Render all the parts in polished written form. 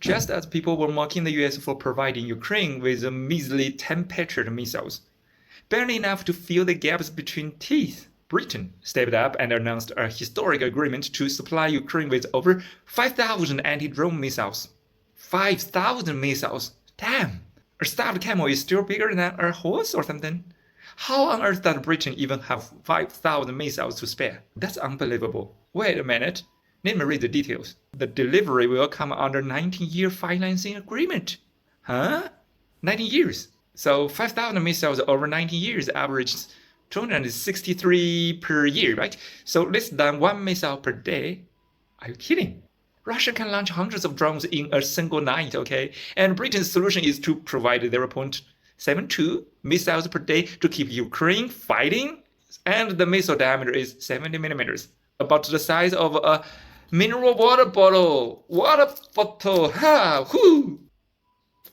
Just as people were mocking the US for providing Ukraine with a measly 10 Patriot missiles, barely enough to fill the gaps between teeth, Britain stepped up and announced a historic agreement to supply Ukraine with over 5,000 anti-drone missiles. 5,000 missiles? Damn! A stuffed camel is still bigger than a horse or something. How on earth does Britain even have 5,000 missiles to spare? That's unbelievable. Wait a minute. Let me read the details. The delivery will come under 19-year financing agreement. Huh? 19 years. So 5,000 missiles over 19 years averages 263 per year, right? So less than one missile per day. Are you kidding? Russia can launch hundreds of drones in a single night, okay? And Britain's solution is to provide 0.72 missiles per day to keep Ukraine fighting. And the missile diameter is 70 millimeters, about the size of a mineral water bottle. Water bottle, ha, whoo!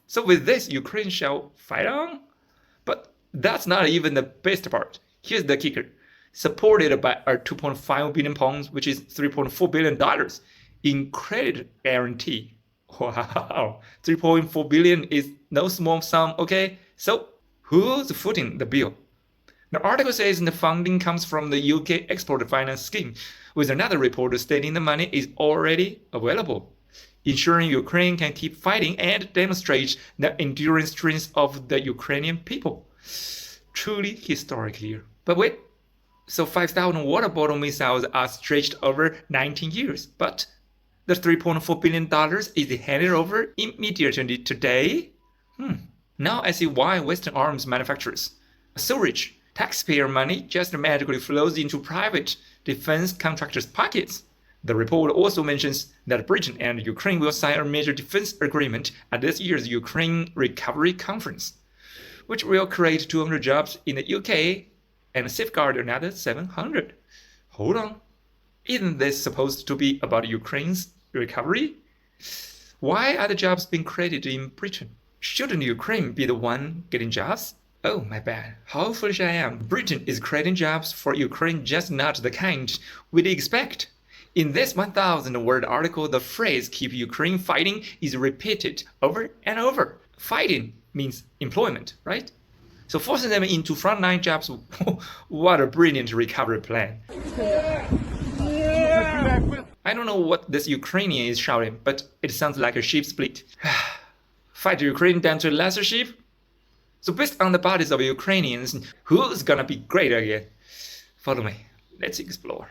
So with this, Ukraine shall fight on? But that's not even the best part. Here's the kicker. Supported by our 2.5 billion pounds, which is $3.4 billion in credit guarantee. Wow, 3.4 billion is no small sum, okay? So who's footing the bill? The article says the funding comes from the UK Export Finance Scheme, with another report stating the money is already available, ensuring Ukraine can keep fighting and demonstrate the enduring strength of the Ukrainian people. Truly historic here. But wait, so 5,000 water bottle missiles are stretched over 19 years, but the $3.4 billion is handed over immediately today? Now I see why Western arms manufacturers are so rich. Taxpayer money just magically flows into private defense contractors' pockets. The report also mentions that Britain and Ukraine will sign a major defense agreement at this year's Ukraine Recovery Conference, which will create 200 jobs in the UK and safeguard another 700. Hold on. Isn't this supposed to be about Ukraine's recovery? Why are the jobs being created in Britain? Shouldn't Ukraine be the one getting jobs? Oh, my bad. How foolish I am. Britain is creating jobs for Ukraine, just not the kind we'd expect. In this 1,000-word article, the phrase "keep Ukraine fighting" is repeated over and over. Fighting means employment, right? So forcing them into frontline jobs, what a brilliant recovery plan. I don't know what this Ukrainian is shouting, but it sounds like a sheep split. Fight Ukraine down to a lesser sheep? So based on the bodies of Ukrainians, who's gonna be great again? Follow me, let's explore.